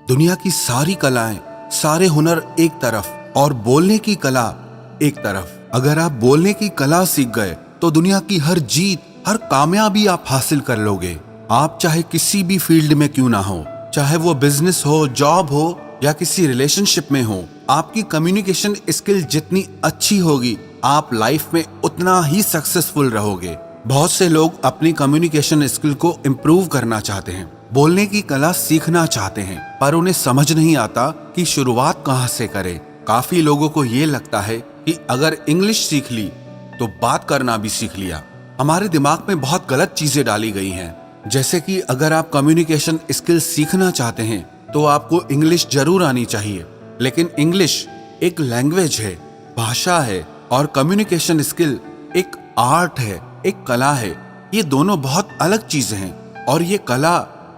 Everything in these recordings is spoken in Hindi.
दुनिया की सारी कलाएं, सारे हुनर एक तरफ और बोलने की कला एक तरफ। अगर आप बोलने की कला सीख गए तो दुनिया की हर जीत, हर कामयाबी आप हासिल कर लोगे। आप चाहे किसी भी फील्ड में क्यों ना हो, चाहे वो बिजनेस हो, जॉब हो या किसी रिलेशनशिप में हो, आपकी कम्युनिकेशन स्किल जितनी अच्छी होगी, आप लाइफ में उतना ही सक्सेसफुल रहोगे। बहुत से लोग अपनी कम्युनिकेशन स्किल को इम्प्रूव करना चाहते हैं, बोलने की कला सीखना चाहते हैं, पर उन्हें समझ नहीं आता कि शुरुआत कहाँ से करें। काफी लोगों को ये लगता है कि अगर इंग्लिश सीख ली तो बात करना भी सीख लिया। हमारे दिमाग में बहुत गलत चीजें डाली गई हैं, जैसे कि अगर आप कम्युनिकेशन स्किल सीखना चाहते हैं तो आपको इंग्लिश जरूर आनी चाहिए। लेकिन इंग्लिश एक लैंग्वेज है, भाषा है, और कम्युनिकेशन स्किल एक आर्ट है, एक कला है। ये दोनों बहुत अलग चीजें हैं, और ये कला,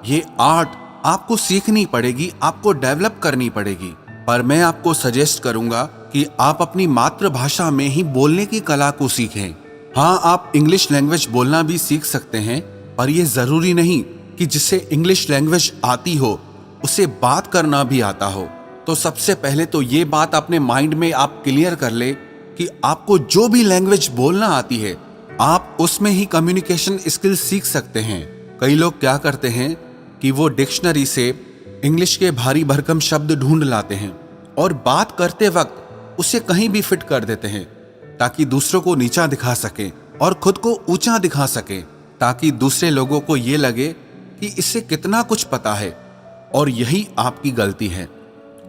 ये आर्ट आपको सीखनी पड़ेगी, आपको डेवलप करनी पड़ेगी। पर मैं आपको सजेस्ट करूंगा कि आप अपनी मातृभाषा में ही बोलने की कला को सीखें। हाँ, आप इंग्लिश लैंग्वेज बोलना भी सीख सकते हैं, पर यह जरूरी नहीं कि जिसे इंग्लिश लैंग्वेज आती हो उसे बात करना भी आता हो। तो सबसे पहले तो ये बात अपने माइंड में आप क्लियर कर ले कि आपको जो भी लैंग्वेज बोलना आती है, आप उसमें ही कम्युनिकेशन स्किल सीख सकते हैं। कई लोग क्या करते हैं कि वो डिक्शनरी से इंग्लिश के भारी भरकम शब्द ढूंढ लाते हैं और बात करते वक्त उसे कहीं भी फिट कर देते हैं, ताकि दूसरों को नीचा दिखा सके और खुद को ऊंचा दिखा सके, ताकि दूसरे लोगों को ये लगे कि इससे कितना कुछ पता है। और यही आपकी गलती है।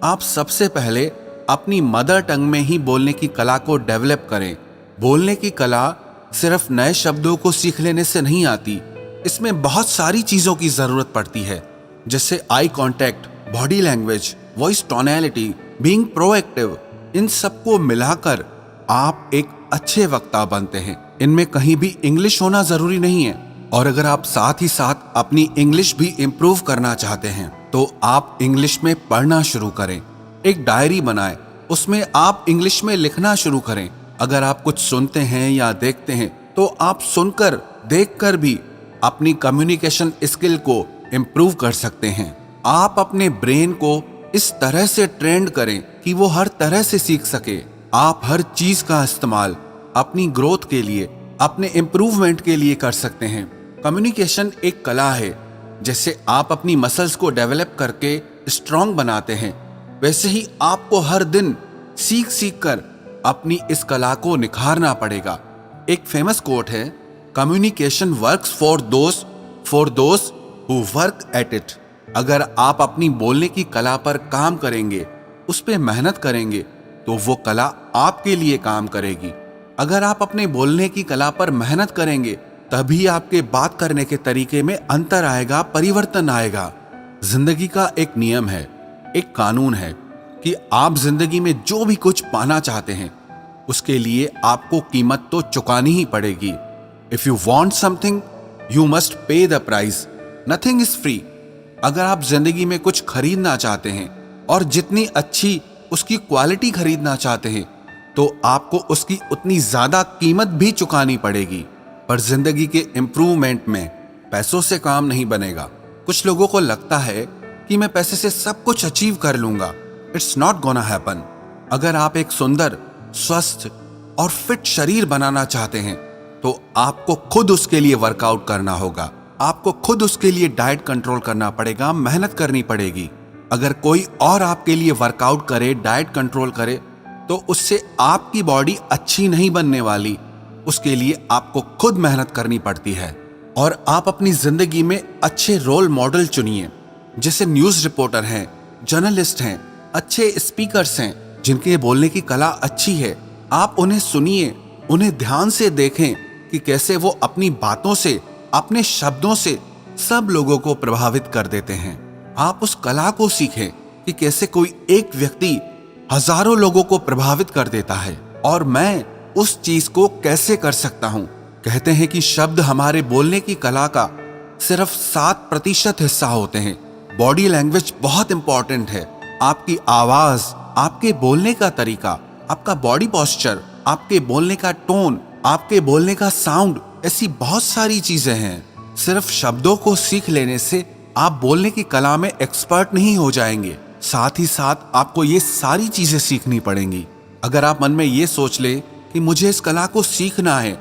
आप सबसे पहले अपनी मदर टंग में ही बोलने की कला को डेवलप करें। बोलने की कला सिर्फ नए शब्दों को सीख लेने से नहीं आती, इसमें बहुत सारी चीजों की जरूरत पड़ती है, जैसे eye contact, body language, voice tonality, being proactive. इन सबको मिलाकर आप एक अच्छे वक्ता बनते हैं। इनमें कहीं भी इंग्लिश होना जरूरी नहीं है। और अगर आप साथ ही साथ अपनी इंग्लिश भी इम्प्रूव करना चाहते हैं तो आप इंग्लिश में पढ़ना शुरू करें। एक डायरी बनाएं, उसमें आप इंग्लिश में लिखना शुरू करें। अगर आप कुछ सुनते हैं या देखते हैं तो आप सुनकर, देखकर भी अपनी कम्युनिकेशन स्किल को इम्प्रूव कर सकते हैं। आप अपने ब्रेन को इस तरह से ट्रेंड करें कि वो हर तरह से सीख सके। आप हर चीज का इस्तेमाल अपनी ग्रोथ के लिए, अपने इम्प्रूवमेंट के लिए कर सकते हैं। कम्युनिकेशन एक कला है। जैसे आप अपनी मसल्स को डेवलप करके स्ट्रांग बनाते हैं, वैसे ही आपको हर दिन सीख सीख कर अपनी इस कला को निखारना पड़ेगा। एक फेमस कोट है, communication works for those who work at it. अगर आप अपनी बोलने की कला पर काम करेंगे, उस पर मेहनत करेंगे, तो वो कला आपके लिए काम करेगी। अगर आप अपने बोलने की कला पर मेहनत करेंगे, तभी आपके बात करने के तरीके में अंतर आएगा, परिवर्तन आएगा। जिंदगी का एक नियम है, एक कानून है कि आप जिंदगी में जो भी कुछ पाना चाहते हैं, उसके लिए आपको कीमत तो चुकानी ही पड़ेगी। If you want something you must pay the price, nothing is free. अगर आप जिंदगी में कुछ खरीदना चाहते हैं और जितनी अच्छी उसकी क्वालिटी खरीदना चाहते हैं, तो आपको उसकी उतनी ज्यादा कीमत भी चुकानी पड़ेगी। पर जिंदगी के इम्प्रूवमेंट में पैसों से काम नहीं बनेगा। कुछ लोगों को लगता है कि मैं पैसे से सब कुछ अचीव कर लूंगा। It's not gonna happen. अगर आप एक सुंदर, स्वस्थ और फिट शरीर बनाना चाहते हैं तो आपको खुद उसके लिए वर्कआउट करना होगा। आपको खुद उसके लिए डाइट कंट्रोल करना पड़ेगा, मेहनत करनी पड़ेगी। अगर कोई और आपके लिए वर्कआउट करे, डाइट कंट्रोल करे, तो उससे आपकी बॉडी अच्छी नहीं बनने वाली। उसके लिए आपको खुद मेहनत करनी पड़ती है। और आप अपनी जिंदगी में अच्छे रोल मॉडल चुनिए, जैसे न्यूज रिपोर्टर हैं, जर्नलिस्ट हैं, अच्छे स्पीकर्स हैं, जिनके बोलने की कला अच्छी है। आप उन्हें सुनिए, उन्हें ध्यान से देखें कि कैसे वो अपनी बातों से, अपने शब्दों से सब लोगों को प्रभावित कर देते हैं। आप उस कला को सीखें कि कैसे कोई एक व्यक्ति हजारों लोगों को प्रभावित कर देता है, और मैं उस चीज को कैसे कर सकता हूं। कहते हैं कि शब्द हमारे बोलने की कला का सिर्फ 7% हिस्सा होते हैं। बॉडी लैंग्वेज बहुत इंपॉर्टेंट है। आपकी आवाज, आपके बोलने का तरीका, आपका बॉडी पोस्चर, आपके बोलने का टोन, आपके बोलने का साउंड, ऐसी बहुत सारी चीजें हैं। सिर्फ शब्दों को सीख लेने से आप बोलने की कला में एक्सपर्ट नहीं हो जाएंगे, साथ ही साथ आपको ये सारी चीजें सीखनी पड़ेंगी। अगर आप मन में ये सोच ले कि मुझे इस कला को सीखना है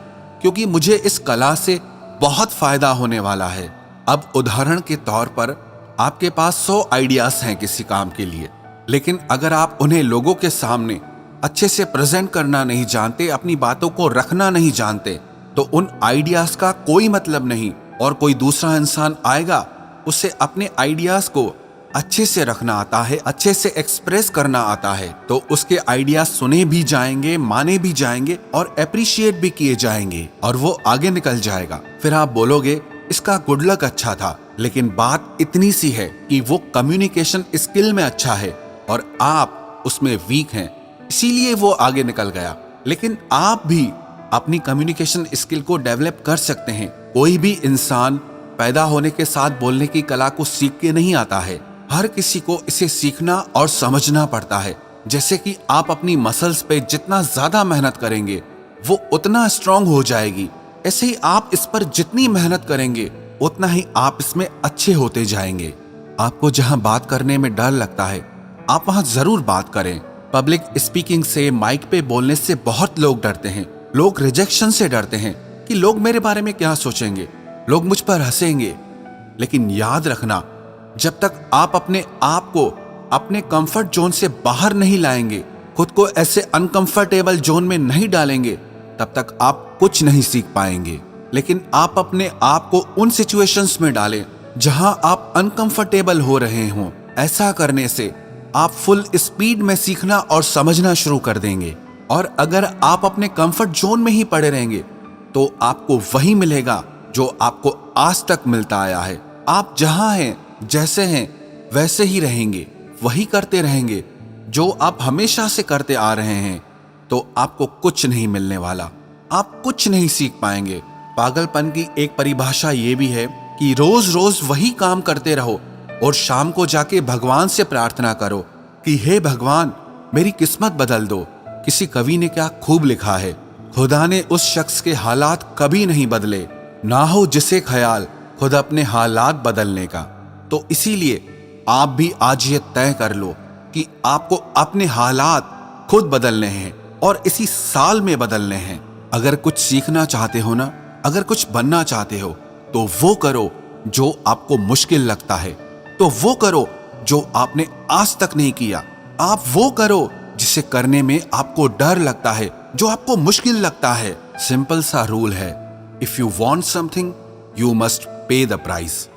क्योंकि मुझे इस कला से बहुत फायदा होने वाला है। अब उदाहरण के तौर पर आपके पास 100 आइडियाज हैं किसी काम के लिए, लेकिन अगर आप उन्हें लोगों के सामने अच्छे से प्रेजेंट करना नहीं जानते, अपनी बातों को रखना नहीं जानते, तो उन आइडियाज का कोई मतलब नहीं। और कोई दूसरा इंसान आएगा, उसे अपने आइडियाज को अच्छे से रखना आता है, अच्छे से एक्सप्रेस करना आता है, तो उसके आइडियाज सुने भी जाएंगे, माने भी जाएंगे और अप्रिशिएट भी किए जाएंगे और वो आगे निकल जाएगा। फिर आप बोलोगे इसका गुड लक अच्छा था, लेकिन बात इतनी सी है कि वो कम्युनिकेशन स्किल में अच्छा है और आप उसमें वीक हैं, इसीलिए वो आगे निकल गया। लेकिन आप भी अपनी कम्युनिकेशन स्किल को डेवलप कर सकते हैं। कोई भी इंसान पैदा होने के साथ बोलने की कला को सीख के नहीं आता है। हर किसी को इसे सीखना और समझना पड़ता है। जैसे कि आप अपनी मसल्स पे जितना ज्यादा मेहनत करेंगे वो उतना स्ट्रांग हो जाएगी, ऐसे ही आप इस पर जितनी मेहनत करेंगे उतना ही आप इसमें अच्छे होते जाएंगे। आपको जहां बात करने में डर लगता है, आप वहां जरूर बात करें। पब्लिक स्पीकिंग से, माइक पे बोलने से बहुत लोग डरते हैं। लोग रिजेक्शन से डरते हैं कि लोग मेरे बारे में क्या सोचेंगे, लोग मुझ पर हंसेंगे। लेकिन याद रखना, जब तक आप अपने आप को अपने कंफर्ट जोन से बाहर नहीं लाएंगे, खुद को ऐसे अनकंफर्टेबल जोन में नहीं डालेंगे, तब तक आप कुछ नहीं सीख पाएंगे। लेकिन आप अपने आप को उन सिचुएशंस में डालें जहां आप अनकंफर्टेबल हो रहे हों। ऐसा करने से आप फुल स्पीड में सीखना और समझना शुरू कर देंगे। और अगर आप अपने कंफर्ट जोन में ही पड़े रहेंगे तो आपको वही मिलेगा जो आपको आज तक मिलता आया है। आप जहां हैं, जैसे हैं, वैसे ही रहेंगे, वही करते रहेंगे जो आप हमेशा से करते आ रहे हैं, तो आपको कुछ नहीं मिलने वाला, आप कुछ नहीं सीख पाएंगे। पागलपन की एक परिभाषा ये भी है कि रोज रोज वही काम करते रहो और शाम को जाके भगवान से प्रार्थना करो कि हे भगवान, मेरी किस्मत बदल दो। किसी कवि ने क्या खूब लिखा है, खुदा ने उस शख्स के हालात कभी नहीं बदले, ना हो जिसे ख्याल खुद अपने हालात बदलने का। तो इसीलिए आप भी आज ये तय कर लो कि आपको अपने हालात खुद बदलने हैं और इसी साल में बदलने हैं। अगर कुछ सीखना चाहते हो ना, अगर कुछ बनना चाहते हो, तो वो करो जो आपको मुश्किल लगता है, तो वो करो जो आपने आज तक नहीं किया। आप वो करो जिसे करने में आपको डर लगता है, जो आपको मुश्किल लगता है। सिंपल सा रूल है, if you want something you must pay the price.